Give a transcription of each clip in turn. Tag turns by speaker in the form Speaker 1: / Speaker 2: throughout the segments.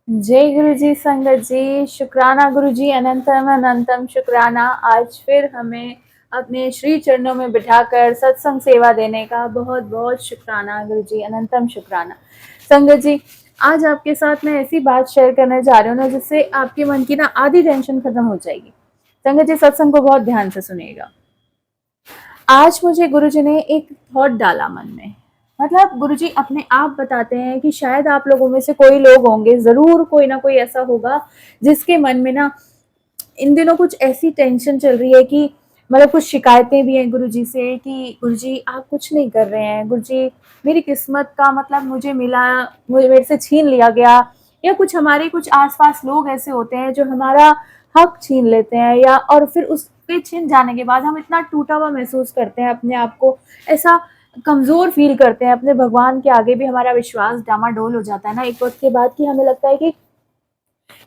Speaker 1: जय गुरु जी, संगत जी, शुक्राना गुरु जी, अनंतम अनंतम शुक्राना। आज फिर हमें अपने श्री चरणों में बिठाकर सत्संग सेवा देने का बहुत बहुत शुक्राना गुरु जी, अनंतम शुक्राना। संगत जी, आज आपके साथ मैं ऐसी बात शेयर करने जा रही हूँ ना, जिससे आपके मन की ना आधी टेंशन खत्म हो जाएगी। संगत जी, सत्संग को बहुत ध्यान से सुनिएगा। आज मुझे गुरुजी ने एक थॉट डाला मन में। मतलब गुरुजी अपने आप बताते हैं कि शायद आप लोगों में से कोई लोग होंगे, जरूर कोई ना कोई ऐसा होगा जिसके मन में ना इन दिनों कुछ ऐसी टेंशन चल रही है कि मतलब कुछ शिकायतें भी हैं गुरुजी से कि गुरुजी आप कुछ नहीं कर रहे हैं, गुरुजी मेरी किस्मत का मतलब मुझे मिला, मुझे मेरे से छीन लिया गया। या कुछ हमारे कुछ आसपास लोग ऐसे होते हैं जो हमारा हक छीन लेते हैं, या और फिर उस पे छिन जाने के बाद हम इतना टूटा हुआ महसूस करते हैं, अपने आप को ऐसा कमजोर फील करते हैं, अपने भगवान के आगे भी हमारा विश्वास डामाडोल हो जाता है ना एक वक्त के बाद, कि हमें लगता है कि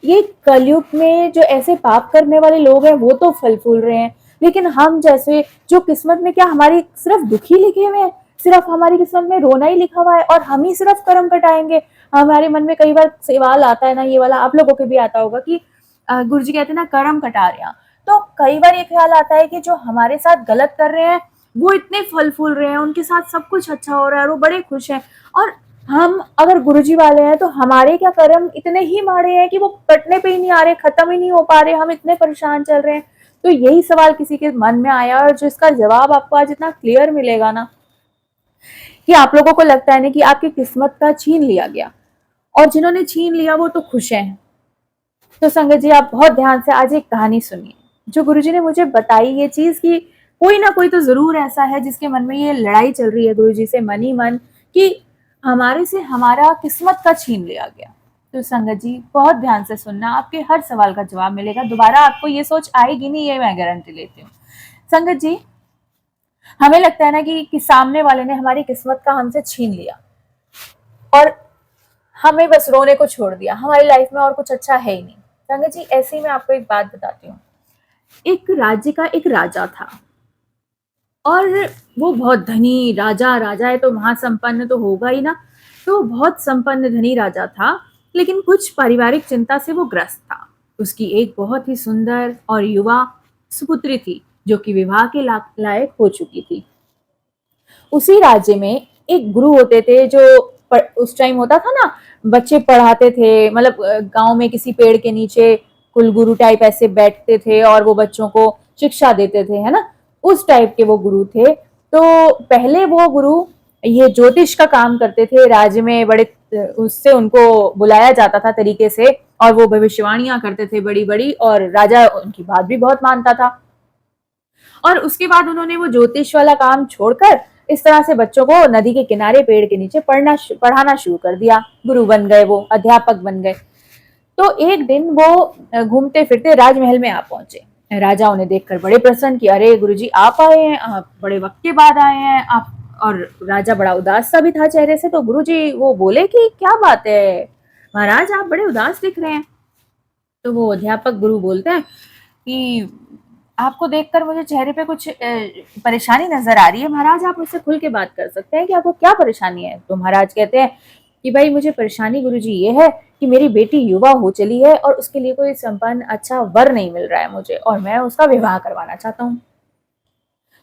Speaker 1: ये कलयुग में जो ऐसे पाप करने वाले लोग हैं वो तो फल फूल रहे हैं, लेकिन हम जैसे जो किस्मत में क्या हमारी सिर्फ दुखी लिखे हुए हैं, सिर्फ हमारी किस्मत में रोना ही लिखा हुआ है और हम ही सिर्फ कर्म कटाएंगे। हमारे मन में कई बार सवाल आता है ना, ये वाला आप लोगों के भी आता होगा कि गुरु जी कहते हैं ना कर्म कटा रहे हैं। तो कई बार ये ख्याल आता है कि जो हमारे साथ गलत कर रहे हैं वो इतने फल फूल रहे हैं, उनके साथ सब कुछ अच्छा हो रहा है और वो बड़े खुश हैं, और हम अगर गुरुजी वाले हैं तो हमारे क्या कर्म इतने ही माड़े हैं कि वो कटने पे ही नहीं आ रहे, खत्म ही नहीं हो पा रहे, हम इतने परेशान चल रहे हैं। तो यही सवाल किसी के मन में आया और जिसका जवाब आपको आज इतना क्लियर मिलेगा ना, कि आप लोगों को लगता है ना कि आपकी किस्मत का छीन लिया गया, और जिन्होंने छीन लिया वो तो खुश हैं। तो संगत जी, आप बहुत ध्यान से आज एक कहानी सुनिए जो गुरुजी ने मुझे बताई, ये चीज की कोई ना कोई तो जरूर ऐसा है जिसके मन में ये लड़ाई चल रही है गुरुजी से मन ही मन, कि हमारे से हमारा किस्मत का छीन लिया गया। तो संगत जी बहुत ध्यान से सुनना, आपके हर सवाल का जवाब मिलेगा, दोबारा आपको ये सोच आएगी नहीं, ये मैं गारंटी लेती हूँ। संगत जी, हमें लगता है ना कि सामने वाले ने हमारी किस्मत का हमसे छीन लिया और हमें बस रोने को छोड़ दिया, हमारी लाइफ में और कुछ अच्छा है ही नहीं। संगत जी, ऐसे ही मैं आपको एक बात बताती हूँ। एक राज्य का एक राजा था, और वो बहुत धनी राजा, राजा है तो महासंपन्न तो होगा ही ना, तो बहुत संपन्न धनी राजा था, लेकिन कुछ पारिवारिक चिंता से वो ग्रस्त था। उसकी एक बहुत ही सुंदर और युवा सुपुत्री थी जो कि विवाह के लायक हो चुकी थी। उसी राज्य में एक गुरु होते थे जो उस टाइम होता था ना, बच्चे पढ़ाते थे, मतलब गांव में किसी पेड़ के नीचे कुलगुरु टाइप ऐसे बैठते थे और वो बच्चों को शिक्षा देते थे, है ना, उस टाइप के वो गुरु थे। तो पहले वो गुरु ये ज्योतिष का काम करते थे राज्य में, बड़े उससे उनको बुलाया जाता था तरीके से, और वो भविष्यवाणियां करते थे बड़ी बड़ी, और राजा उनकी बात भी बहुत मानता था। और उसके बाद उन्होंने वो ज्योतिष वाला काम छोड़कर इस तरह से बच्चों को नदी के किनारे पेड़ के नीचे पढ़ाना शुरू कर दिया। गुरु बन गए, वो अध्यापक बन गए। तो एक दिन वो घूमते फिरते राजमहल में आ पहुंचे। राजा उन्हें देखकर बड़े प्रसन्न कि अरे गुरुजी आप आए हैं, आप बड़े वक्त के बाद आए हैं आप। और राजा बड़ा उदास सा भी था चेहरे से, तो गुरुजी वो बोले कि क्या बात है महाराज, आप बड़े उदास दिख रहे हैं। तो वो अध्यापक गुरु बोलते हैं कि आपको देखकर मुझे चेहरे पे कुछ परेशानी नजर आ रही है महाराज, आप मुझसे खुल के बात कर सकते हैं कि आपको क्या परेशानी है। तो महाराज कहते हैं कि भाई मुझे परेशानी गुरुजी ये है कि मेरी बेटी युवा हो चली है और उसके लिए कोई संपन्न अच्छा वर नहीं मिल रहा है मुझे, और मैं उसका विवाह करवाना चाहता हूँ।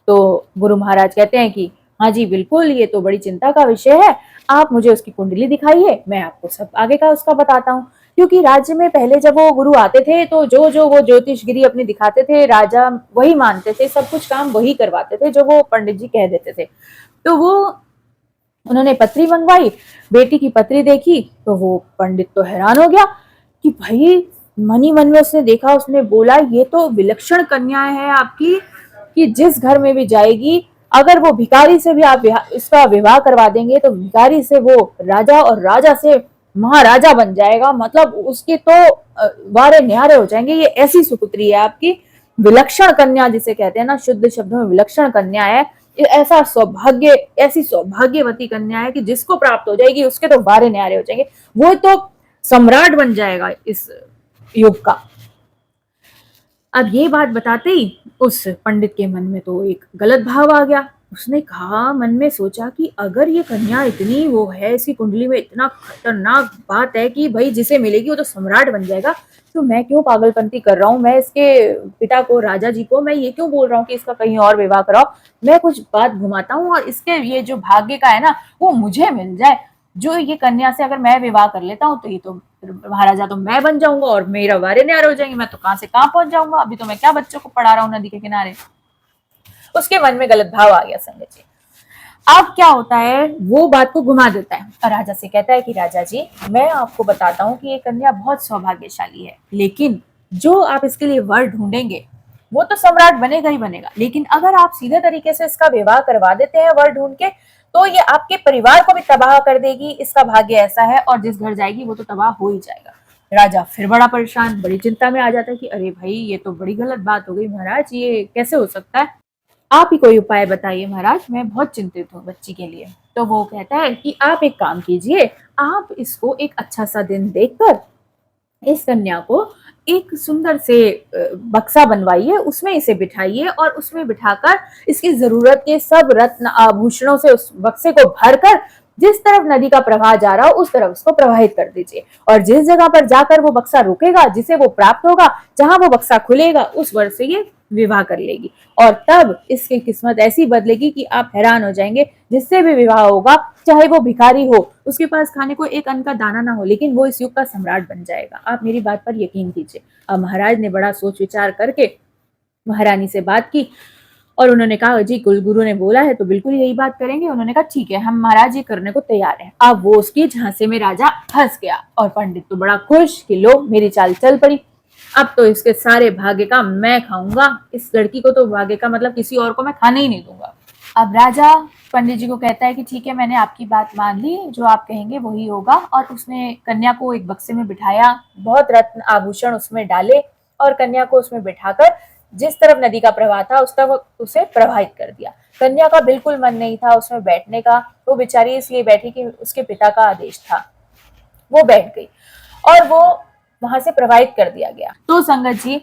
Speaker 1: तो गुरु महाराज कहते हैं कि हाँ जी बिल्कुल, ये तो बड़ी चिंता का विषय है, आप मुझे उसकी कुंडली दिखाइए, मैं आपको सब आगे का उसका बताता हूँ। क्योंकि राज्य में पहले जब वो गुरु आते थे तो जो जो वो ज्योतिषगिरी अपनी दिखाते थे राजा वही मानते थे, सब कुछ काम वही करवाते थे जो वो पंडित जी कह देते थे। तो वो उन्होंने पत्री मंगवाई, बेटी की पत्री देखी तो वो पंडित तो हैरान हो गया कि भाई, मन ही मन में उसने देखा, उसने बोला ये तो विलक्षण कन्या है आपकी, कि जिस घर में भी जाएगी अगर वो भिखारी से भी आप इसका विवाह करवा देंगे तो भिखारी से वो राजा और राजा से महाराजा बन जाएगा, मतलब उसके तो वारे न्यारे हो जाएंगे। ये ऐसी सुपुत्री है आपकी, विलक्षण कन्या जिसे कहते हैं ना, शुद्ध शब्दों में विलक्षण कन्या है। ऐसा सौभाग्य, ऐसी सौभाग्यवती कन्या है कि जिसको प्राप्त हो जाएगी उसके तो वारे न्यारे हो जाएंगे, वो तो सम्राट बन जाएगा इस युग का। अब ये बात बताते ही उस पंडित के मन में तो एक गलत भाव आ गया। उसने कहा, मन में सोचा कि अगर ये कन्या इतनी वो है, इसकी कुंडली में इतना खतरनाक बात है कि भाई जिसे मिलेगी वो तो सम्राट बन जाएगा, तो मैं क्यों पागलपंती कर रहा हूँ। मैं इसके पिता को, राजा जी को, मैं ये क्यों बोल रहा हूँ कि इसका कहीं और विवाह कराओ। मैं कुछ बात घुमाता हूँ और इसके ये जो भाग्य का है ना वो मुझे मिल जाए। जो ये कन्या से अगर मैं विवाह कर लेता हूँ तो ये तो महाराजा तो मैं बन जाऊंगा और मेरा वारे न्यारे हो जाएंगे। मैं तो कहाँ से कहाँ पहुंच जाऊंगा। अभी तो मैं क्या बच्चों को पढ़ा रहा हूँ नदी के किनारे। उसके मन में गलत भाव आ गया संगत जी। अब क्या होता है, वो बात को घुमा देता है और राजा से कहता है कि राजा जी, मैं आपको बताता हूँ कि ये कन्या बहुत सौभाग्यशाली है, लेकिन जो आप इसके लिए वर ढूंढेंगे वो तो सम्राट बनेगा ही बनेगा, लेकिन अगर आप सीधे तरीके से इसका विवाह करवा देते हैं वर ढूंढ के, तो ये आपके परिवार को भी तबाह कर देगी। इसका भाग्य ऐसा है और जिस घर जाएगी वो तो तबाह हो ही जाएगा। राजा फिर बड़ा परेशान, बड़ी चिंता में आ जाता है कि अरे भाई, ये तो बड़ी गलत बात हो गई महाराज, ये कैसे हो सकता है। आप ही कोई उपाय बताइए महाराज, मैं बहुत चिंतित हूँ बच्ची के लिए। तो वो कहता है कि आप एक काम कीजिए, आप इसको एक अच्छा सा दिन देखकर इस कन्या को एक सुंदर से बक्सा बनवाइए, उसमें इसे बिठाइए और उसमें बिठाकर इसकी जरूरत के सब रत्न आभूषणों से उस बक्से को भरकर जिस तरफ नदी का प्रवाह जा रहा हो उस तरफ उसको प्रवाहित कर दीजिए। और जिस जगह पर जाकर वो बक्सा रुकेगा, जिसे वो प्राप्त होगा, जहां वो बक्सा खुलेगा, उस वर से ये विवाह कर लेगी। और तब इसकी किस्मत ऐसी बदलेगी कि आप हैरान हो जाएंगे। जिससे भी विवाह होगा, चाहे वो भिखारी हो, उसके पास खाने को एक अन्न का दाना ना हो, लेकिन वो इस युग का सम्राट बन जाएगा। आप मेरी बात पर यकीन कीजिए। अब महाराज ने बड़ा सोच विचार करके महारानी से बात की और उन्होंने कहा, जी कुलगुरु ने बोला है तो बिल्कुल यही बात करेंगे। उन्होंने कहा ठीक है, हम महाराज ये करने को तैयार हैं। अब वो उसकी झांसे में राजा फंस गया और पंडित तो बड़ा खुश कि लो मेरी चाल चल पड़ी। अब तो इसके सारे भाग्य का मैं खाऊंगा। इस लड़की को तो भाग्य का मतलब किसी और को मैं खाने ही नहीं दूंगा। अब राजा पंडित जी को कहता है कि ठीक है, मैंने आपकी बात मान ली, जो आप कहेंगे वही होगा। और उसने कन्या को एक बक्से में बिठाया, बहुत रत्न आभूषण उसमें डाले और कन्या को उसमें बिठाकर जिस तरफ नदी का प्रवाह था उस तरफ उसे प्रवाहित कर दिया। कन्या का बिल्कुल मन नहीं था उसमें बैठने का। वो बेचारी इसलिए बैठी कि उसके पिता का आदेश था। वो बैठ गई और वो वहां से प्रवाहित कर दिया गया। तो संगत जी,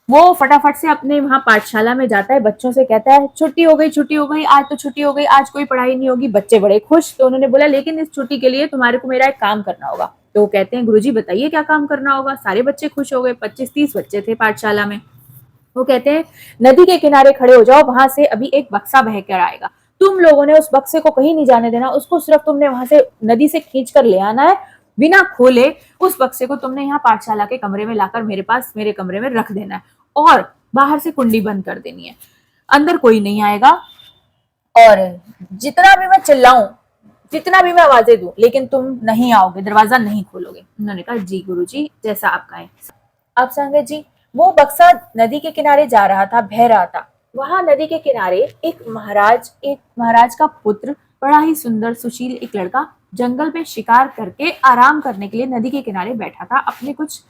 Speaker 1: वो फटाफट से अपने वहां पाठशाला में जाता है, बच्चों से कहता है छुट्टी हो गई, छुट्टी हो गई, आज तो छुट्टी हो गई, आज कोई पढ़ाई नहीं होगी। बच्चे बड़े खुश। तो उन्होंने बोला लेकिन इस छुट्टी के लिए तुम्हारे को मेरा एक काम करना होगा। तो वो कहते हैं गुरुजी बताइए क्या काम करना होगा। सारे बच्चे खुश हो गए, 25-30 बच्चे थे पाठशाला में। वो कहते हैं नदी के किनारे खड़े हो जाओ, वहां से अभी एक बक्सा बहकर आएगा। तुम लोगों ने उस बक्से को कहीं नहीं जाने देना, उसको सिर्फ तुमने वहां से नदी से खींच कर ले आना है, बिना खोले। उस बक्से को तुमने यहाँ पाठशाला के कमरे में लाकर मेरे पास, मेरे कमरे में रख देना है और बाहर से कुंडी बंद कर देनी है। अंदर कोई नहीं आएगा और जितना भी मैं चिल्लाऊं, जितना भी मैं आवाजें दूं, लेकिन तुम नहीं आओगे, दरवाजा नहीं खोलोगे। उन्होंने कहा जी गुरुजी, जैसा आप कहें। अब संगत जी, वो बक्सा नदी के किनारे जा रहा था, बह रहा था। वहां नदी के किनारे एक महाराज का पुत्र, बड़ा ही सुंदर सुशील एक लड़का, जंगल में शिकार करके आराम करने के लिए नदी के किनारे बैठा था अपने कुछ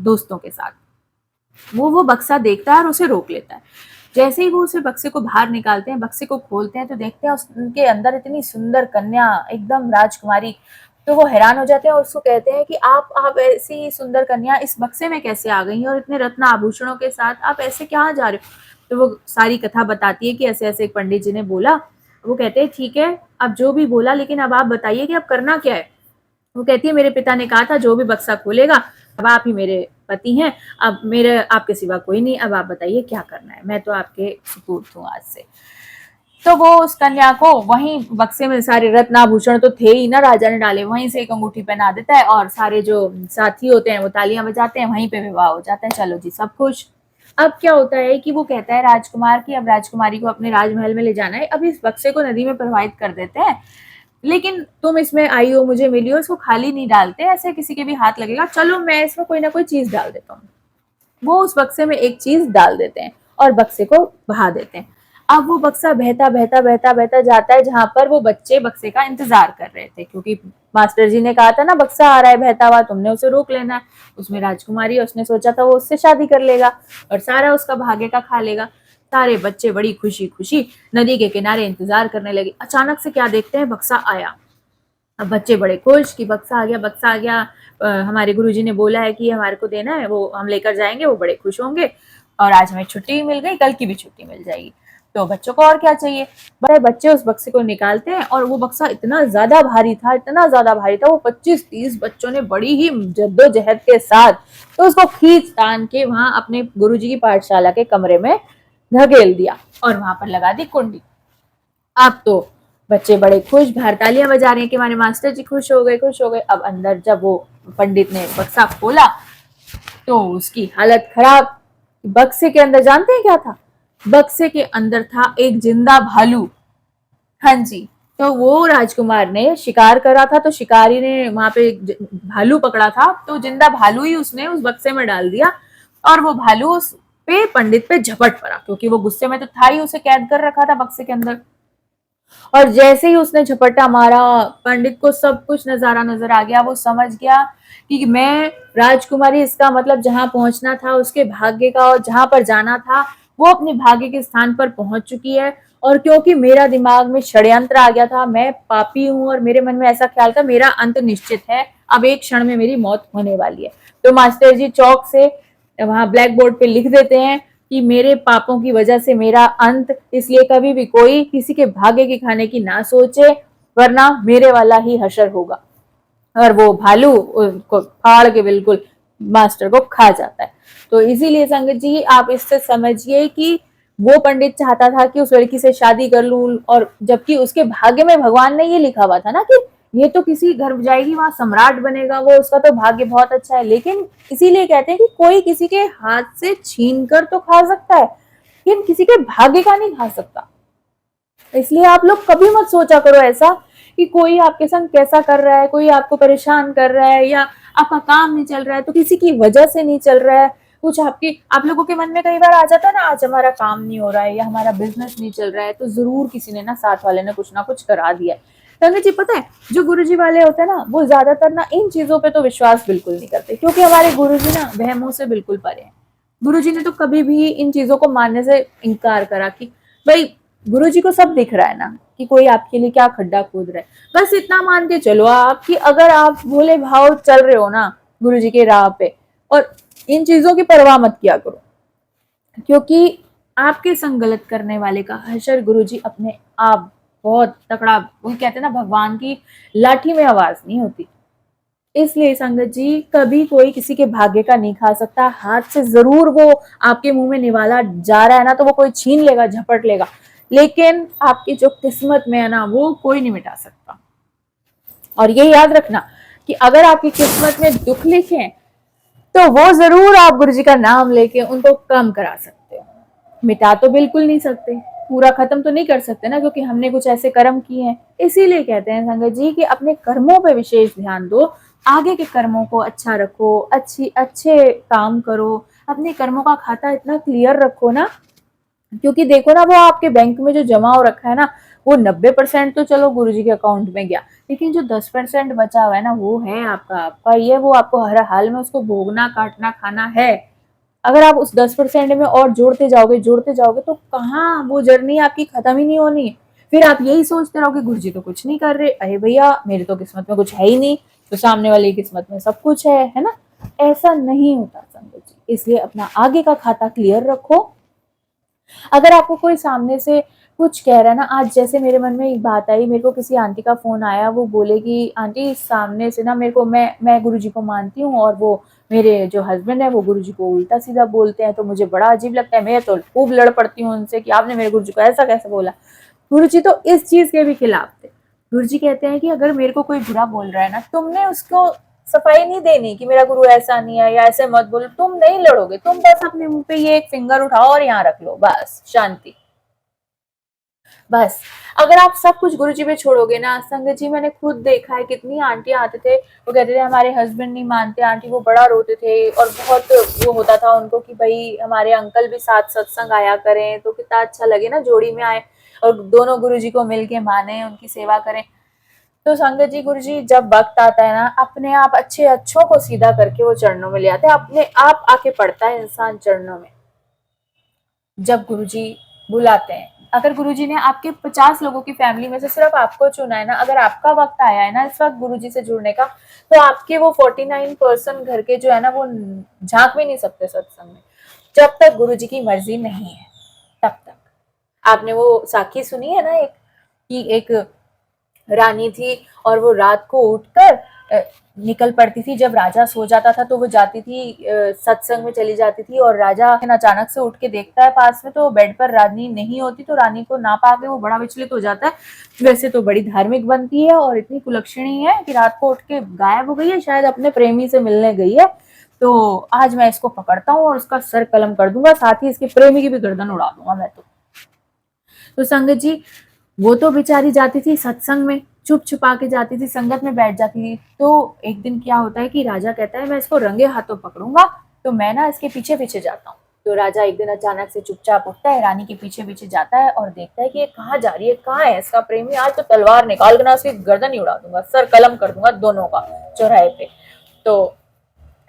Speaker 1: दोस्तों के साथ। वो बक्सा देखता है और उसे रोक लेता है। जैसे ही वो उसे बक्से को बाहर निकालते हैं, बक्से को खोलते हैं, तो देखते हैं उनके अंदर इतनी सुंदर कन्या, एकदम राजकुमारी। तो वो हैरान हो जाते हैं और उसको कहते हैं कि आप ऐसी सुंदर कन्या इस बक्से में कैसे आ गई और इतने रत्न आभूषणों के साथ आप ऐसे कहाँ जा रहे हो। तो वो सारी कथा बताती है कि ऐसे ऐसे एक पंडित जी ने बोला। वो कहते हैं ठीक है, अब जो भी बोला, लेकिन अब आप बताइए कि अब करना क्या है। वो कहती है मेरे पिता ने कहा था जो भी बक्सा खोलेगा, अब आप ही मेरे पति हैं, अब मेरे आपके सिवा कोई नहीं, अब आप बताइए क्या करना है, मैं तो आपके सुपुर्द हूँ आज से। तो वो उस कन्या को वहीं बक्से में, सारे रत्नाभूषण तो थे ही ना, राजा ने डाले, वहीं से एक अंगूठी पहना देता है और सारे जो साथी होते हैं वो तालियां बजाते हैं, वहीं पे विवाह हो जाता है। चलो जी सब खुश। अब क्या होता है कि वो कहता है राजकुमार की अब राजकुमारी को अपने राजमहल में ले जाना है, अब इस बक्से को नदी में प्रवाहित कर देते हैं, लेकिन तुम इसमें आई हो, मुझे मिली हो, इसको खाली नहीं डालते, ऐसे किसी के भी हाथ लगेगा, चलो मैं इसमें कोई ना कोई चीज डाल देता हूँ। वो उस बक्से में एक चीज डाल देते हैं और बक्से को बहा देते हैं। अब वो बक्सा बहता बहता बहता बहता जाता है जहां पर वो बच्चे बक्से का इंतजार कर रहे थे, क्योंकि मास्टर जी ने कहा था ना बक्सा आ रहा है बहता हुआ, तुमने उसे रोक लेना है। उसमें राजकुमारी, उसने सोचा था वो उससे शादी कर लेगा और सारा उसका भाग्य का खा लेगा। सारे बच्चे बड़ी खुशी खुशी नदी के किनारे इंतजार करने लगे। अचानक से क्या देखते हैं, बक्सा आया। अब बच्चे बड़े खुश कि बक्सा आ गया, बक्सा आ गया, हमारे गुरुजी ने बोला है कि हमारे को देना है, वो हम लेकर जाएंगे, वो बड़े खुश होंगे और आज हमें छुट्टी मिल गई, कल की भी छुट्टी मिल जाएगी। तो बच्चों को और क्या चाहिए, बच्चे उस बक्से को निकालते हैं और वो बक्सा इतना ज्यादा भारी था, इतना ज्यादा भारी था, वो 25-30 बच्चों ने बड़ी ही जद्दोजहद के साथ तो उसको खींच तान के वहां अपने गुरुजी की पाठशाला के कमरे में धकेल दिया और वहां पर लगा दी कुंडी। अब तो बच्चे बड़े खुश, बाहर तालियां बजा रहे हैं कि हमारे मास्टर जी खुश हो गए, खुश हो गए। अब अंदर जब वो पंडित ने बक्सा खोला तो उसकी हालत खराब। बक्से के अंदर जानते हैं क्या था? बक्से के अंदर था एक जिंदा भालू। हाँ जी, तो वो राजकुमार ने शिकार करा था, तो शिकारी ने वहां पे भालू पकड़ा था, तो जिंदा भालू ही उसने उस बक्से में डाल दिया और वो भालू उस पे पंडित पे झपट पड़ा, क्योंकि वो गुस्से में तो था ही, उसे कैद कर रखा था बक्से के अंदर। और जैसे ही उसने झपट्टा मारा, पंडित को सब कुछ नजारा नजर आ गया। वो समझ गया कि मैं राजकुमारी, इसका मतलब जहां पहुंचना था उसके भाग्य का और जहां पर जाना था वो अपने भाग्य के स्थान पर पहुंच चुकी है। और क्योंकि मेरा दिमाग में षड्यंत्र आ गया था, मैं पापी हूं और मेरे मन में ऐसा ख्याल था मेरा अंत निश्चित है, अब एक क्षण में मेरी मौत होने वाली है। तो मास्टर जी चौक से वहां ब्लैक बोर्ड पे लिख देते हैं कि मेरे पापों की वजह से मेरा अंत, इसलिए कभी भी कोई किसी के भाग्य की खाने की ना सोचे, वरना मेरे वाला ही हशर होगा। और वो भालू उसको फाड़ के बिल्कुल मास्टर को खा जाता है। तो इसीलिए संगत जी आप इससे समझिए कि वो पंडित चाहता था कि उस लड़की से शादी कर लूं, और जबकि उसके भाग्य में भगवान ने ये लिखा हुआ था ना कि ये तो किसी घर जाएगी, वहां सम्राट बनेगा, वो उसका तो भाग्य बहुत अच्छा है। लेकिन इसीलिए कहते हैं कि कोई किसी के हाथ से छीन कर तो खा सकता है, लेकिन किसी के भाग्य का नहीं खा सकता। इसलिए आप लोग कभी मत सोचा करो ऐसा कि कोई आपके संग कैसा कर रहा है, कोई आपको परेशान कर रहा है या आपका काम नहीं चल रहा है तो किसी की वजह से नहीं चल रहा है। कुछ आप लोगों के मन में कई बार आ जाता है ना, आज हमारा काम नहीं हो रहा है या हमारा बिजनेस नहीं चल रहा है, तो जरूर किसी ने ना, साथ वाले ने कुछ ना कुछ करा दिया है। संगत जी पता है, जो गुरुजी वाले होते हैं ना, वो ज्यादातर ना इन चीजों पे तो विश्वास बिल्कुल नहीं करते, क्योंकि हमारे गुरुजी ना वहमों से बिल्कुल परे हैं। गुरुजी ने तो कभी भी इन चीजों को मानने से इनकार करा कि भाई गुरुजी को सब दिख रहा है ना कि कोई आपके लिए क्या खड्डा खोद रहा है। बस इतना मान के चलो आप कि अगर आप भोले भाव चल रहे हो ना गुरुजी के राह पे, और इन चीजों की परवाह मत किया करो, क्योंकि आपके संग गलत करने वाले का हशर गुरुजी अपने आप बहुत तकड़ा, वो कहते हैं ना भगवान की लाठी में आवाज नहीं होती। इसलिए संगत जी कभी कोई किसी के भाग्य का नहीं खा सकता। हाथ से जरूर वो आपके मुंह में निवाला जा रहा है ना, तो वो कोई छीन लेगा, झपट लेगा, लेकिन आपकी जो किस्मत में है ना वो कोई नहीं मिटा सकता। और ये याद रखना कि अगर आपकी किस्मत में दुख लिखे तो वो जरूर आप गुरुजी का नाम लेके उनको कम करा सकते हो। मिटा तो बिल्कुल नहीं सकते, पूरा खत्म तो नहीं कर सकते ना, क्योंकि हमने कुछ ऐसे कर्म किए हैं। इसीलिए कहते हैं संगत जी कि अपने कर्मों पे विशेष ध्यान दो, आगे के कर्मों को अच्छा रखो, अच्छे काम करो, अपने कर्मों का खाता इतना क्लियर रखो ना, क्योंकि देखो ना वो आपके बैंक में जो जमा हो रखा है ना, वो 90% तो चलो गुरुजी के अकाउंट में गया, लेकिन जो 10% बचा हुआ है ना वो है आपका ही है, वो आपको हर हाल में उसको भोगना, काटना, खाना है। अगर आप उस 10% में और जोड़ते जाओगे तो कहाँ वो जर्नी आपकी खत्म ही नहीं होनी। फिर आप यही सोचते रहोगे गुरुजी तो कुछ नहीं कर रहे, अरे भैया मेरी तो किस्मत में कुछ है ही नहीं, तो सामने वाले की किस्मत में सब कुछ है ना। ऐसा नहीं होता संगत जी, इसलिए अपना आगे का खाता क्लियर रखो। अगर आपको कोई सामने से कुछ कह रहा है ना, आज जैसे मेरे मन में एक बात आई, मेरे को किसी आंटी का फोन आया, वो बोले कि आंटी सामने से ना मेरे को, मैं गुरुजी को मानती हूँ और वो मेरे जो हस्बैंड है वो गुरुजी को उल्टा सीधा बोलते हैं, तो मुझे बड़ा अजीब लगता है, मैं तो खूब लड़ पड़ती हूँ उनसे कि आपने मेरे गुरुजी को ऐसा कैसे बोला। गुरुजी तो इस चीज के भी खिलाफ थे। गुरुजी कहते हैं कि अगर मेरे को कोई बुरा बोल रहा है ना, तुमने उसको सफाई नहीं देनी कि मेरा गुरु ऐसा नहीं है या ऐसे मत बोलो, तुम नहीं लड़ोगे, तुम बस अपने मुंह पे ये एक फिंगर उठाओ और यहाँ रख लो, बस शांति। बस अगर आप सब कुछ गुरुजी पे छोड़ोगे ना संगत जी, मैंने खुद देखा है कितनी आंटी आते थे, वो कहते थे हमारे हस्बैंड नहीं मानते आंटी, वो बड़ा रोते थे और बहुत वो होता था उनको कि भाई हमारे अंकल भी साथ सत्संग आया करें तो कितना अच्छा लगे ना, जोड़ी में आए और दोनों गुरुजी को मिलके माने, उनकी सेवा करें। तो संगत जी गुरुजी जब वक्त आता है ना, अपने आप अच्छों को सीधा करके वो चरणों में ले आते हैं, अपने आप आके पड़ता है इंसान चरणों में जब गुरुजी बुलाते हैं। अगर गुरुजी ने आपके 50 लोगों की फैमिली में से सिर्फ आपको चुना है ना, अगर आपका वक्त आया है ना इस वक्त गुरुजी से जुड़ने का, तो आपके वो 49% घर के जो है ना वो झांक भी नहीं सकते सत्संग में, जब तक गुरुजी की मर्जी नहीं है तब तक। आपने वो साखी सुनी है ना, एक कि एक रानी थी और वो रात को उठकर निकल पड़ती थी। जब राजा सो जाता था तो वो जाती थी, सत्संग में चली जाती थी, और राजा अचानक से उठ के देखता है पास में तो बेड पर रानी नहीं होती, तो रानी को ना पाके वो बड़ा विचलित हो जाता है। वैसे तो बड़ी धार्मिक बनती है और इतनी कुलक्षणी है कि रात को उठ के गायब हो गई है, शायद अपने प्रेमी से मिलने गई है। तो आज मैं इसको पकड़ता हूँ और उसका सर कलम कर दूंगा, साथ ही इसके प्रेमी की भी गर्दन उड़ा दूंगा मैं तो संगत जी, वो तो बेचारी जाती थी सत्संग में, छुप छुपा के जाती थी, संगत में बैठ जाती थी। तो एक दिन क्या होता है कि राजा कहता है मैं इसको रंगे हाथों पकड़ूंगा, तो मैं ना इसके पीछे पीछे जाता हूँ। तो राजा एक दिन अचानक से चुपचाप उठता है, रानी के पीछे पीछे जाता है और देखता है कि ये कहाँ जा रही है, कहाँ है इसका प्रेमी। आज तो तलवार निकाल कर ना उसकी गर्दन ही उड़ा दूंगा, सर कलम कर दूंगा दोनों का चौराहे पे। तो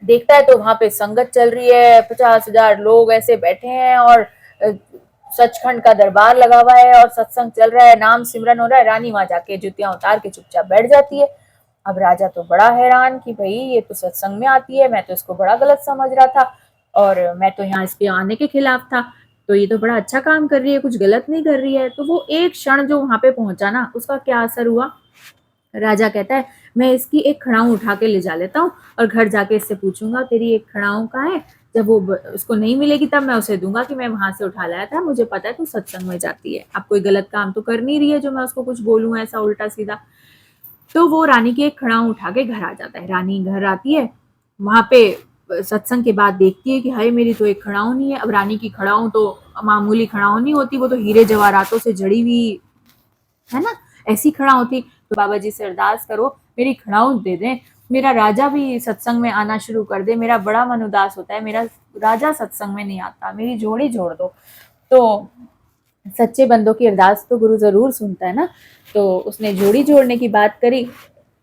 Speaker 1: देखता है तो वहां पे संगत चल रही है, 50,000 लोग ऐसे बैठे हैं और सचखंड का दरबार लगा हुआ है और सत्संग चल रहा है, नाम सिमरन हो रहा है। रानी वहां जाके जूतियां उतार के चुपचाप बैठ जाती है। अब राजा तो बड़ा हैरान कि भाई ये तो सत्संग में आती है, मैं तो इसको बड़ा गलत समझ रहा था और मैं तो यहाँ इसके आने के खिलाफ था, तो ये तो बड़ा अच्छा काम कर रही है, कुछ गलत नहीं कर रही है। तो वो एक क्षण जो वहां पे पहुंचा ना, उसका क्या असर हुआ। राजा कहता है मैं इसकी एक खड़ाऊ उठा के ले जा लेता हूँ और घर जाके इससे पूछूंगा तेरी एक खड़ाऊ कहाँ है। जब वो उसको नहीं मिलेगी तब मैं उसे दूंगा कि मैं वहां से उठा लाया था, मुझे पता है तू सत्संग में जाती है, अब कोई गलत काम तो कर नहीं रही है जो मैं उसको कुछ बोलूँ ऐसा उल्टा सीधा। तो वो रानी की एक खड़ाऊ उठा के घर आ जाता है। रानी घर आती है, वहां पे सत्संग के बाद देखती है कि हाय मेरी तो एक खड़ाऊ नहीं है। अब रानी की खड़ाऊ तो मामूली खड़ाऊ नहीं होती, वो तो हीरे जवाहरातों से जड़ी हुई है ना, ऐसी खड़ाऊ थी। तो बाबा जी से अरदास करो मेरी खड़ाऊ दे दें, मेरा राजा भी सत्संग में आना शुरू कर दे, मेरा बड़ा मन उदास होता है, मेरा राजा सत्संग में नहीं आता, मेरी जोड़ी जोड़ दो। तो सच्चे बंदों की अरदास तो गुरु जरूर सुनता है ना। तो उसने जोड़ी जोड़ने की बात करी,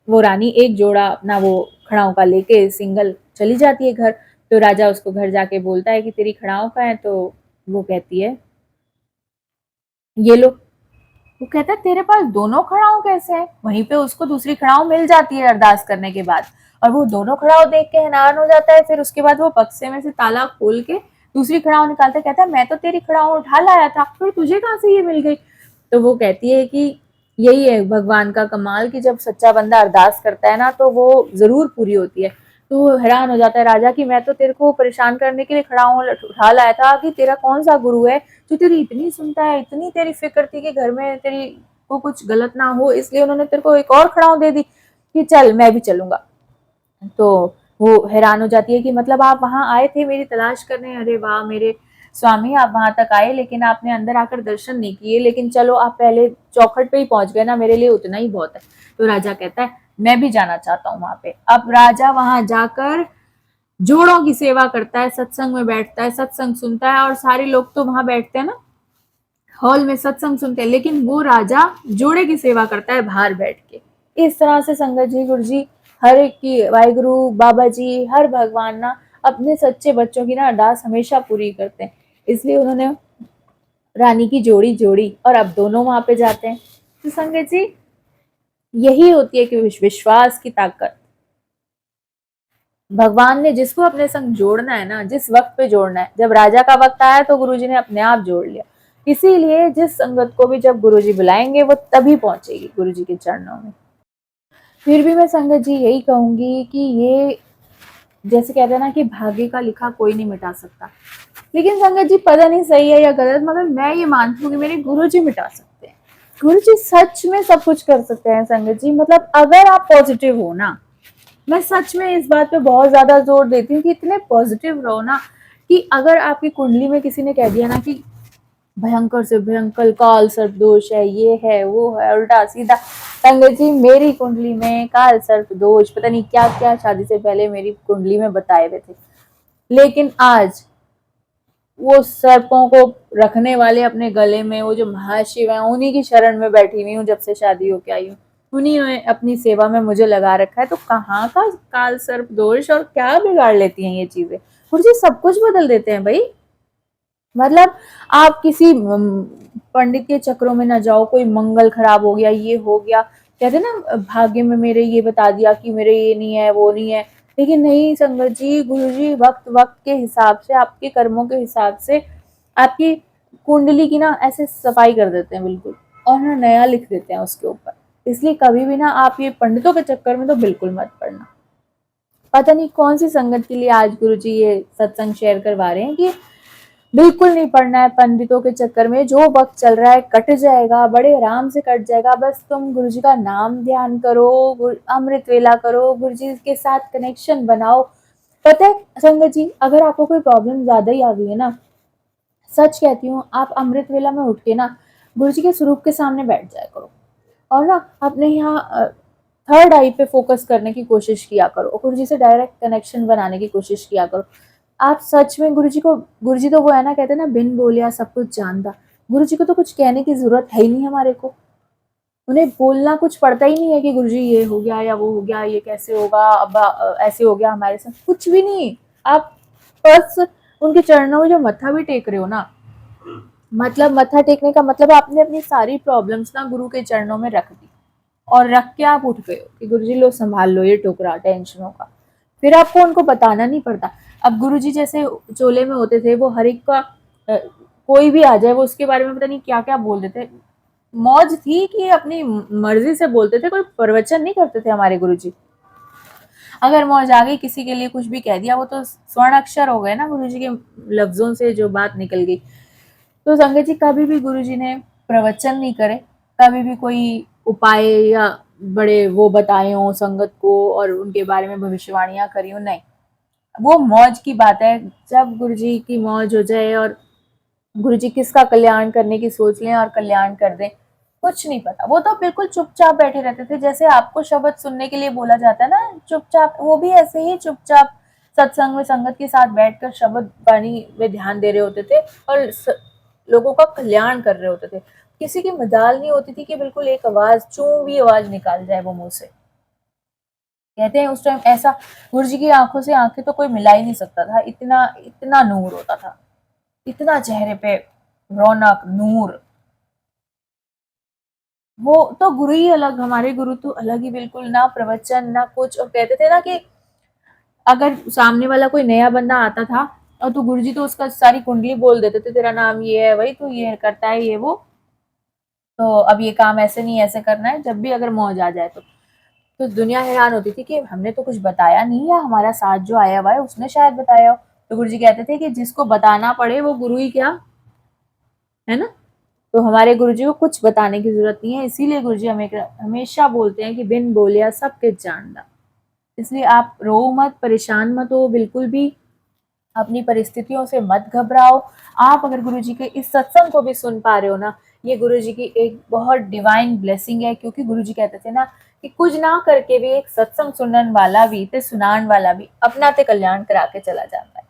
Speaker 1: वो रानी एक जोड़ा अपना वो खड़ाऊ का लेके सिंगल चली जाती है घर। तो राजा उसको घर जाके बोलता है कि तेरी खड़ाऊ का है, तो वो कहती है ये लो। वो कहता है तेरे पास दोनों खड़ाऊ कैसे है। वहीं पे उसको दूसरी खड़ाऊ मिल जाती है अरदास करने के बाद, और वो दोनों खड़ाऊ देख के हैरान हो जाता है। फिर उसके बाद वो बक्से में से ताला खोल के दूसरी खड़ाऊ निकालता है, कहता है मैं तो तेरी खड़ाऊ उठा लाया था, फिर तुझे कहाँ से ये मिल गई। तो वो कहती है कि यही है भगवान का कमाल कि जब सच्चा बंदा अरदास करता है ना तो वो जरूर पूरी होती है। तो वो हैरान हो जाता है राजा कि मैं तो तेरे को परेशान करने के लिए खड़ाऊ उठा लाया था, कि तेरा कौन सा गुरु है जो तेरी इतनी सुनता है, इतनी तेरी फिक्र थी कि घर में तेरी को कुछ गलत ना हो, इसलिए उन्होंने तेरे को एक और खड़ाऊ दे दी कि चल मैं भी चलूंगा। तो वो हैरान हो जाती है कि मतलब आप वहां आए थे मेरी तलाश करने, अरे वाह मेरे स्वामी आप वहां तक आए लेकिन आपने अंदर आकर दर्शन नहीं किए, लेकिन चलो आप पहले चौखट पे ही पहुंच गए ना, मेरे लिए उतना ही बहुत है। तो राजा कहता है मैं भी जाना चाहता हूँ वहां पे। अब राजा वहां जाकर जोड़ों की सेवा करता है, सत्संग में बैठता है, सत्संग सुनता है, और सारे लोग तो वहां बैठते हैं ना हॉल में सत्संग सुनते हैं, लेकिन वो राजा जोड़े की सेवा करता है बाहर बैठ के। इस तरह से संगत जी गुरु जी हर एक की वाहिगुरु बाबा जी हर भगवान ना अपने सच्चे बच्चों की ना अरदास हमेशा पूरी करते हैं, इसलिए उन्होंने रानी की जोड़ी जोड़ी और अब दोनों वहां पे जाते हैं। तो संगत जी यही होती है कि विश्वास की ताकत। भगवान ने जिसको अपने संग जोड़ना है ना, जिस वक्त पे जोड़ना है, जब राजा का वक्त आया तो गुरुजी ने अपने आप जोड़ लिया। इसीलिए जिस संगत को भी जब गुरुजी बुलाएंगे वो तभी पहुंचेगी गुरुजी के चरणों में। फिर भी मैं संगत जी यही कहूंगी कि ये जैसे कहते हैं ना कि भाग्य का लिखा कोई नहीं मिटा सकता, लेकिन संगत जी पता नहीं सही है या गलत, मगर मैं ये मानती हूँ कि मेरे गुरुजी मिटा सकते हैं। गुरुजी सच में सब कुछ कर सकते हैं संगत जी, मतलब अगर आप पॉजिटिव हो ना, मैं सच में इस बात पे बहुत ज्यादा जोर देती हूँ कि इतने पॉजिटिव रहो ना, कि अगर आपकी कुंडली में किसी ने कह दिया ना कि भयंकर से भयंकर काल सर्प दोष है, ये है वो है उल्टा सीधा, संगत जी मेरी कुंडली में काल सर्प दोष पता नहीं क्या क्या शादी से पहले मेरी कुंडली में बताए हुए थे, लेकिन आज वो सर्पों को रखने वाले अपने गले में वो जो महाशिव है उन्हीं की शरण में बैठी हुई हूँ, जब से शादी होके आई हूँ उन्हीं ने अपनी सेवा में मुझे लगा रखा है। तो कहाँ का काल सर्प दोष और क्या बिगाड़ लेती हैं ये चीजें, गुरुजी सब कुछ बदल देते हैं भाई। मतलब आप किसी पंडित के चक्रों में ना जाओ, कोई मंगल खराब हो गया ये हो गया, कहते ना भाग्य में मेरे ये बता दिया कि मेरे ये नहीं है वो नहीं है, लेकिन नहीं संगत जी गुरु जी वक्त वक्त के हिसाब से आपके कर्मों के हिसाब से आपकी कुंडली की ना ऐसे सफाई कर देते हैं बिल्कुल, और ना नया लिख देते हैं उसके ऊपर। इसलिए कभी भी ना आप ये पंडितों के चक्कर में तो बिल्कुल मत पड़ना। पता नहीं कौन सी संगत के लिए आज गुरुजी ये सत्संग शेयर करवा रहे हैं कि बिल्कुल नहीं पड़ना है पंडितों के चक्कर में। जो वक्त चल रहा है कट जाएगा, बड़े आराम से कट जाएगा। बस तुम गुरुजी का नाम ध्यान करो, अमृत वेला करो, गुरुजी के साथ कनेक्शन बनाओ। पता है संगत जी, अगर आपको कोई प्रॉब्लम ज्यादा ही आ गई है ना, सच कहती हूँ, आप अमृत वेला में उठ के ना गुरुजी के स्वरूप के सामने बैठ जाया करो, और ना अपने यहाँ थर्ड आई पे फोकस करने की कोशिश किया करो, गुरुजी से डायरेक्ट कनेक्शन बनाने की कोशिश किया करो। आप सच में गुरुजी तो वो है ना, कहते हैं ना, बिन बोलिया सब कुछ जानता। गुरुजी को तो कुछ कहने की जरूरत है ही नहीं हमारे को। उन्हें बोलना कुछ पड़ता ही नहीं है कि गुरुजी ये हो गया या वो हो गया, ये कैसे होगा, अब ऐसे हो गया हमारे साथ, कुछ भी नहीं। आप बस उनके चरणों में जो मत्था भी टेक रहे हो ना, मतलब मत्था टेकने का मतलब आपने अपनी सारी प्रॉब्लम्स ना गुरु के चरणों में रख दी, और रख के आप उठ गए हो कि गुरुजी लो संभाल लो ये टोकरा टेंशनों का। फिर आपको उनको बताना नहीं पड़ता। अब गुरुजी जैसे चोले में होते थे, वो हर एक का कोई भी आ जाए वो उसके बारे में पता नहीं क्या क्या बोल देते। मौज थी कि अपनी मर्जी से बोलते थे, कोई प्रवचन नहीं करते थे हमारे गुरुजी। अगर मौज आ गई किसी के लिए कुछ भी कह दिया, वो तो स्वर्ण अक्षर हो गए ना गुरुजी के लफ्जों से जो बात निकल गई। तो संगत जी, कभी भी गुरुजी ने प्रवचन नहीं करे, कभी भी कोई उपाय या बड़े वो बताए हो संगत को और उनके बारे में भविष्यवाणियां करी हो, नहीं। वो मौज की बात है। जब गुरुजी की मौज हो जाए और गुरुजी किसका कल्याण करने की सोच लें और कल्याण कर दें, कुछ नहीं पता। वो तो बिल्कुल चुपचाप बैठे रहते थे, जैसे आपको शब्द सुनने के लिए बोला जाता है ना चुपचाप, वो भी ऐसे ही चुपचाप सत्संग में संगत के साथ बैठकर शब्द वाणी में ध्यान दे रहे होते थे और लोगों का कल्याण कर रहे होते थे। किसी की मजाल नहीं होती थी कि बिल्कुल एक आवाज, चूं भी आवाज निकाल जाए वो मुंह से। कहते हैं उस टाइम ऐसा गुरुजी की आंखों से आंखें तो कोई मिला ही नहीं सकता था, इतना इतना नूर होता था, इतना चेहरे पे रौनक नूर। वो तो गुरु ही अलग, हमारे गुरु तो अलग ही बिल्कुल, ना प्रवचन ना कुछ। और कहते थे ना कि अगर सामने वाला कोई नया बंदा आता था और तो गुरुजी तो उसका सारी कुंडली बोल देते थे, तेरा नाम ये है, वही तू ये करता है, ये वो, तो अब ये काम ऐसे नहीं ऐसे करना है, जब भी अगर मौज आ जाए तो दुनिया हैरान होती थी कि हमने तो कुछ बताया नहीं, या हमारा साथ जो आया हुआ है उसने शायद बताया हो। तो गुरुजी कहते थे कि जिसको बताना पड़े वो गुरु ही क्या है ना। तो हमारे गुरुजी को कुछ बताने की जरूरत नहीं है, इसीलिए गुरुजी हमें हमेशा बोलते हैं कि बिन बोलिया सब कुछ जानना। इसलिए आप रो मत, परेशान मत हो बिल्कुल भी, अपनी परिस्थितियों से मत घबराओ। आप अगर गुरुजी के इस सत्संग को भी सुन पा रहे हो ना, ये गुरुजी की एक बहुत डिवाइन ब्लेसिंग है, क्योंकि गुरुजी कहते थे ना कि कुछ ना करके भी एक सत्संग सुनने वाला भी ते सुनान वाला भी अपना ते कल्याण करा के चला जाता है।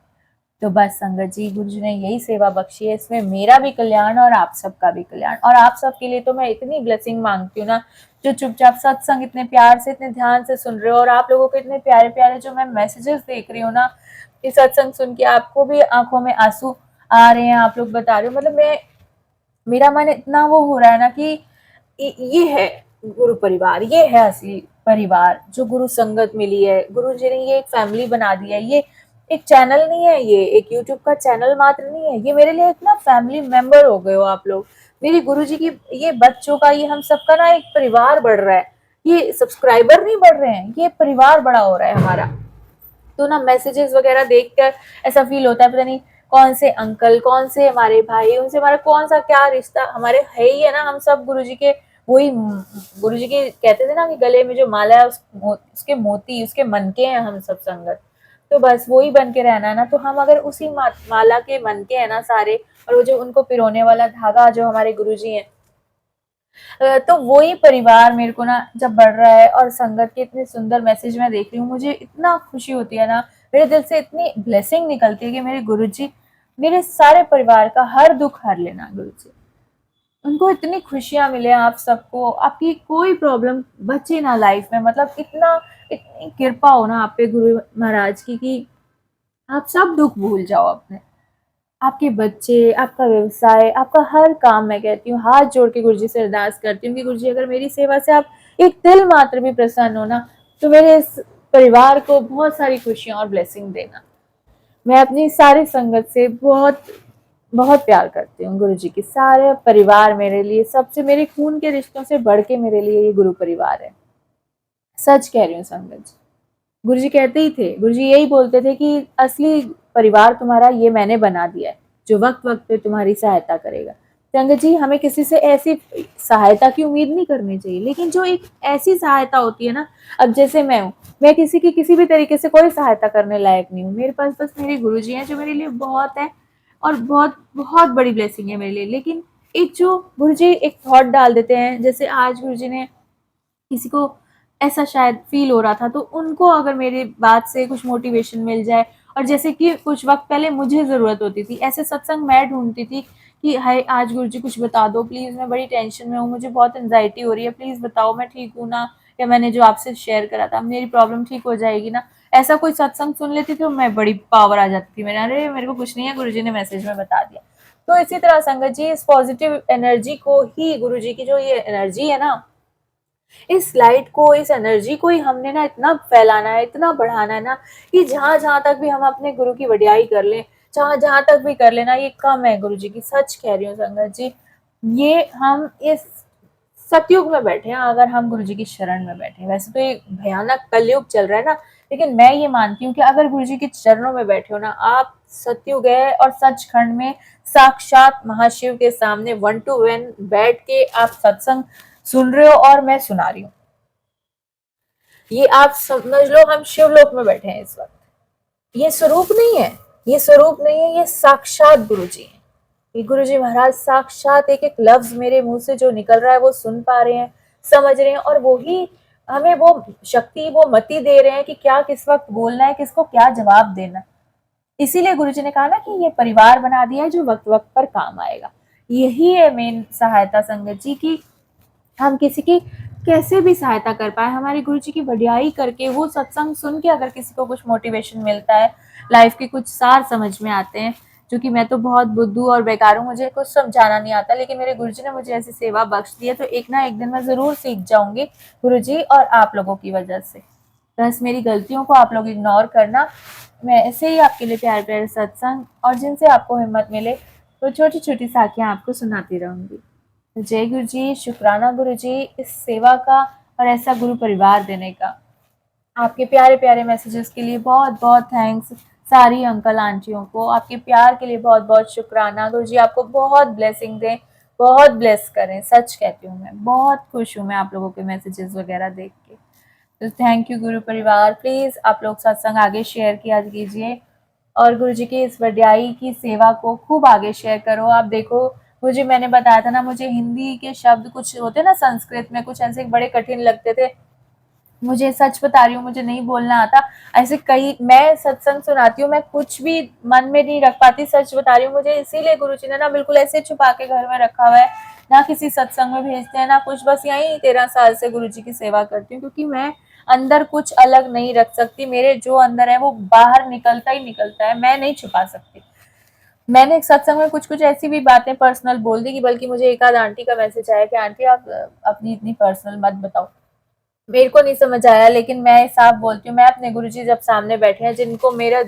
Speaker 1: तो बस संगत जी, गुरुजी ने यही सेवा बख्शी है, इसमें मेरा भी कल्याण और आप सबका भी कल्याण। और आप सबके लिए तो मैं इतनी ब्लेसिंग मांगती हूँ ना, जो चुपचाप सत्संग इतने प्यार से इतने ध्यान से सुन रहे हो, और आप लोगों के इतने प्यारे प्यारे जो मैं मैसेजेस देख रही हूँ ना, कि सत्संग सुन के आपको भी आंखों में आंसू आ रहे हैं, आप लोग बता रहे हो, मतलब मैं, मेरा मन इतना वो हो रहा है ना कि ये है गुरु परिवार, ये है असली परिवार जो गुरु संगत मिली है। गुरु जी ने ये एक फैमिली बना दिया है। ये एक चैनल नहीं है, ये एक यूट्यूब का चैनल मात्र नहीं है, ये मेरे लिए एक ना फैमिली मेंबर हो गए हो आप लोग। मेरी गुरु जी की ये बच्चों का, ये हम सबका ना एक परिवार बढ़ रहा है। ये सब्सक्राइबर नहीं बढ़ रहे हैं, ये परिवार बड़ा हो रहा है हमारा। तो ना मैसेजेस वगैरह देखकर ऐसा फील होता है, पता नहीं कौन से अंकल, कौन से हमारे भाई, उनसे हमारा कौन सा क्या रिश्ता हमारे है ही है ना। हम सब गुरुजी के वही, गुरुजी के कहते थे ना कि गले में जो माला है उसके मोती, उसके मन के हैं हम सब संगत। तो बस वही बन के रहना है ना। तो हम अगर उसी माला के मन के है ना सारे, और वो जो उनको पिरोने वाला धागा जो हमारे गुरुजी हैं, तो वही परिवार मेरे को ना जब बढ़ रहा है, और संगत के इतने सुंदर मैसेज मैं देख रही हूँ, मुझे इतना खुशी होती है ना, मेरे दिल से इतनी ब्लेसिंग निकलती है कि मेरे गुरुजी मेरे सारे परिवार का हर दुख हर लेना। गुरुजी उनको इतनी खुशियां मिले, आप सबको आपकी कोई प्रॉब्लम बचे ना लाइफ में, मतलब इतना, इतनी कृपा हो ना आप पे गुरु महाराज की कि आप सब दुख भूल जाओ अपने। आपके बच्चे, आपका व्यवसाय, आपका हर काम, मैं कहती हूँ हाथ जोड़ के गुरुजी से अरदास करती हूँ कि गुरुजी अगर मेरी सेवा से आप एक तिल मात्र भी प्रसन्न हो ना, तो मेरे इस परिवार को बहुत सारी खुशियां और ब्लेसिंग देना। मैं अपनी सारी संगत से बहुत बहुत प्यार करती हूँ गुरु जी की। सारे परिवार मेरे लिए सबसे, मेरे खून के रिश्तों से बढ़ के मेरे लिए ये गुरु परिवार है। सच कह रही हूँ संगत जी। गुरु जी कहते ही थे, गुरु जी यही बोलते थे कि असली परिवार तुम्हारा ये मैंने बना दिया है, जो वक्त वक्त पे तुम्हारी सहायता करेगा। संगत जी, हमें किसी से ऐसी सहायता की उम्मीद नहीं करनी चाहिए, लेकिन जो एक ऐसी सहायता होती है ना, अब जैसे मैं हूँ, मैं किसी की किसी भी तरीके से कोई सहायता करने लायक नहीं हूँ, मेरे पास बस मेरे गुरु जी हैं जो मेरे लिए बहुत है, और बहुत बहुत बड़ी ब्लेसिंग है मेरे लिए। लेकिन एक जो गुरु जी एक थॉट डाल देते हैं, जैसे आज गुरु जी ने किसी को ऐसा शायद फील हो रहा था, तो उनको अगर मेरी बात से कुछ मोटिवेशन मिल जाए, और जैसे कि कुछ वक्त पहले मुझे ज़रूरत होती थी, ऐसे सत्संग मैं ढूंढती थी कि हाय आज गुरुजी कुछ बता दो प्लीज़, मैं बड़ी टेंशन में हूँ, मुझे बहुत एंजाइटी हो रही है, प्लीज़ बताओ मैं ठीक हूँ ना, या मैंने जो आपसे शेयर करा था मेरी प्रॉब्लम ठीक हो जाएगी ना। ऐसा कोई सत्संग सुन लेती तो मैं बड़ी पावर आ जाती थी मेरे, अरे मेरे को कुछ नहीं है, गुरुजी ने मैसेज में बता दिया। तो इसी तरह संगत जी, इस पॉजिटिव एनर्जी को ही, गुरुजी की जो ये एनर्जी है ना, इस लाइट को, इस एनर्जी को ही हमने ना इतना फैलाना है, इतना बढ़ाना है ना, कि जहां जहां तक भी हम अपने गुरु की वडियाई कर लें, जहां जहां तक भी कर लेना, ये कम है गुरु जी की। सच कह रही हूँ संगत जी, ये हम इस सतयुग में बैठे हैं अगर हम गुरु जी की शरण में बैठे हैं। वैसे तो ये भयानक कलयुग चल रहा है ना, लेकिन मैं ये मानती हूँ कि अगर गुरु जी के चरणों में बैठे हो ना आप, सतयुग है और सचखंड में साक्षात महाशिव के सामने 1 to 1 बैठ के आप सत्संग सुन रहे हो और मैं सुना रही हूँ। ये आप समझ लो हम शिवलोक में बैठे हैं इस वक्त। ये स्वरूप नहीं है, ये स्वरूप नहीं है, ये साक्षात गुरु जी है। ये गुरु जी महाराज साक्षात एक एक लफ्ज मेरे मुंह से जो निकल रहा है वो सुन पा रहे हैं, समझ रहे हैं, और वो ही हमें वो शक्ति, वो मति दे रहे हैं कि क्या किस वक्त बोलना है, किसको क्या जवाब देना। इसीलिए गुरु जी ने कहा ना कि ये परिवार बना दिया है जो वक्त वक्त पर काम आएगा। यही है मेन सहायता संगत जी की, हम किसी की कैसे भी सहायता कर पाए, हमारे गुरु जी की वडियाई करके, वो सत्संग सुन के अगर किसी को कुछ मोटिवेशन मिलता है, लाइफ के कुछ सार समझ में आते हैं। क्योंकि मैं तो बहुत बुद्धू और बेकार हूँ, मुझे कुछ समझाना नहीं आता, लेकिन मेरे गुरु जी ने मुझे ऐसी सेवा बख्श दी है, तो एक ना एक दिन मैं ज़रूर सीख जाऊंगी गुरु जी और आप लोगों की वजह से। बस मेरी गलतियों को आप लोग इग्नोर करना, मैं ऐसे ही आपके लिए प्यारे प्यारे सत्संग और जिनसे आपको हिम्मत मिले वो छोटी छोटी साखियाँ आपको सुनाती रहूंगी। जय गुरु जी, शुक्राना गुरु जी इस सेवा का और ऐसा गुरु परिवार देने का। आपके प्यारे प्यारे मैसेजेस के लिए बहुत बहुत थैंक्स। सारी अंकल आंटियों को आपके प्यार के लिए बहुत बहुत शुक्राना। गुरु जी आपको बहुत ब्लेसिंग दें, बहुत ब्लेस करें। सच कहती हूँ, मैं बहुत खुश हूँ मैं आप लोगों के मैसेजेस वगैरह देख के। तो थैंक यू गुरु परिवार। प्लीज़ आप लोग सत्संग आगे शेयर किया कीजिए और गुरु जी की इस वड्याई की सेवा को खूब आगे शेयर करो। आप देखो, मुझे मैंने बताया था ना, मुझे हिंदी के शब्द कुछ होते ना संस्कृत में कुछ ऐसे बड़े कठिन लगते थे, मुझे सच बता रही हूँ मुझे नहीं बोलना आता। ऐसे कई मैं सत्संग सुनाती हूँ, मैं कुछ भी मन में नहीं रख पाती, सच बता रही हूँ। मुझे इसीलिए गुरुजी ने ना बिल्कुल ऐसे छुपा के घर में रखा हुआ है, ना किसी सत्संग में भेजते हैं ना कुछ। बस यही 13 साल से गुरुजी की सेवा करती हूँ, क्योंकि मैं अंदर कुछ अलग नहीं रख सकती। मेरे जो अंदर है वो बाहर निकलता ही निकलता है, मैं नहीं छुपा सकती। मैंने एक सत्संग में कुछ कुछ ऐसी भी बातें पर्सनल बोल दी कि बल्कि मुझे एक आध आंटी का मैसेज आया कि आंटी आप अपनी इतनी पर्सनल मत बताओ। मेरे को नहीं समझ आया, लेकिन मैं साफ बोलती हूँ, मैं अपने गुरुजी जब सामने बैठे हैं, जिनको मेरा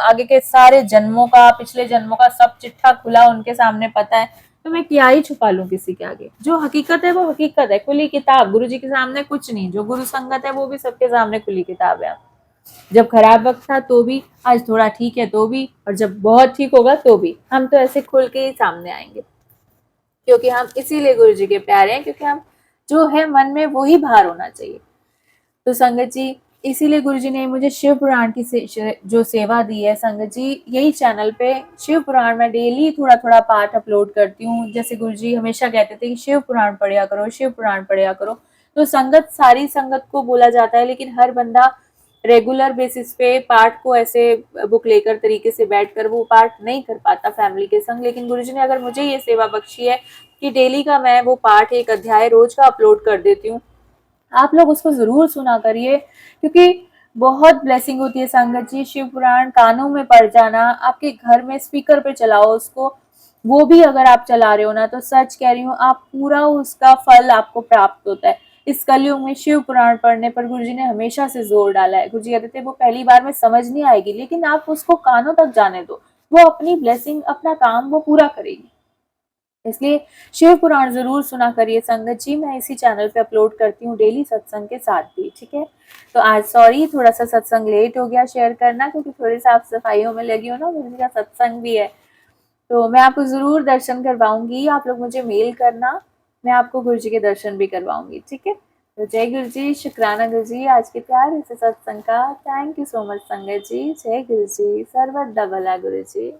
Speaker 1: आगे के सारे जन्मों का, पिछले जन्मों का सब चिट्ठा खुला उनके सामने पता है, तो मैं क्या ही छुपा लूं किसी के आगे। जो हकीकत है वो हकीकत है, खुली किताब। गुरुजी के सामने कुछ नहीं, जो गुरु संगत है वो भी सबके सामने खुली किताब है। जब खराब वक्त था तो भी, आज थोड़ा ठीक है तो भी, और जब बहुत ठीक होगा तो भी, हम तो ऐसे खुल के ही सामने आएंगे, क्योंकि हम इसीलिए गुरुजी के प्यारे हैं, क्योंकि हम जो है मन में वो ही बाहर होना चाहिए। तो संगत जी, इसीलिए गुरुजी ने मुझे शिव पुराण की जो सेवा दी है संगत जी, यही चैनल पे शिव पुराण में डेली थोड़ा थोड़ा पाठ अपलोड करती हूँ। जैसे गुरुजी हमेशा कहते थे कि शिव पुराण पढ़िया करो, शिव पुराण पढ़िया करो। तो संगत, सारी संगत को बोला जाता है, लेकिन हर बंदा रेगुलर बेसिस पे पाठ को ऐसे बुक लेकर तरीके से बैठकर वो पाठ नहीं कर पाता फैमिली के संग। लेकिन गुरुजी ने अगर मुझे ये सेवा बख्शी है कि डेली का मैं वो पाठ, एक अध्याय रोज का अपलोड कर देती हूँ, आप लोग उसको जरूर सुना करिए, क्योंकि बहुत ब्लेसिंग होती है संगत जी। शिव पुराण कानों में पड़ जाना, आपके घर में स्पीकर पे चलाओ उसको, वो भी अगर आप चला रहे हो ना, तो सच कह रही हूँ आप पूरा उसका फल आपको प्राप्त होता है। इस कलयुग में शिव पुराण पढ़ने पर गुरुजी ने हमेशा से जोर डाला है। गुरुजी कहते थे वो पहली बार में समझ नहीं आएगी, लेकिन आप उसको कानों तक जाने दो, वो अपनी ब्लेसिंग, अपना काम वो पूरा करेगी। इसलिए शिव पुराण ज़रूर सुना करिए संगत जी। मैं इसी चैनल पे अपलोड करती हूँ डेली सत्संग के साथ भी, ठीक है। तो आज सॉरी थोड़ा सा सत्संग लेट हो गया शेयर करना, क्योंकि थोड़ी साफ सफाइयों में लगी हूँ ना, गुरु जी का सत्संग भी है। तो मैं आपको ज़रूर दर्शन करवाऊंगी, आप लोग मुझे मेल करना, मैं आपको गुरु जी के दर्शन भी करवाऊंगी, ठीक है। तो जय गुरु जी, शुक्राना गुरु जी आज के प्यार से सत्संग का। थैंक यू सो मच संगत जी। जय गुरु जी, सर्वदा भला गुरु जी।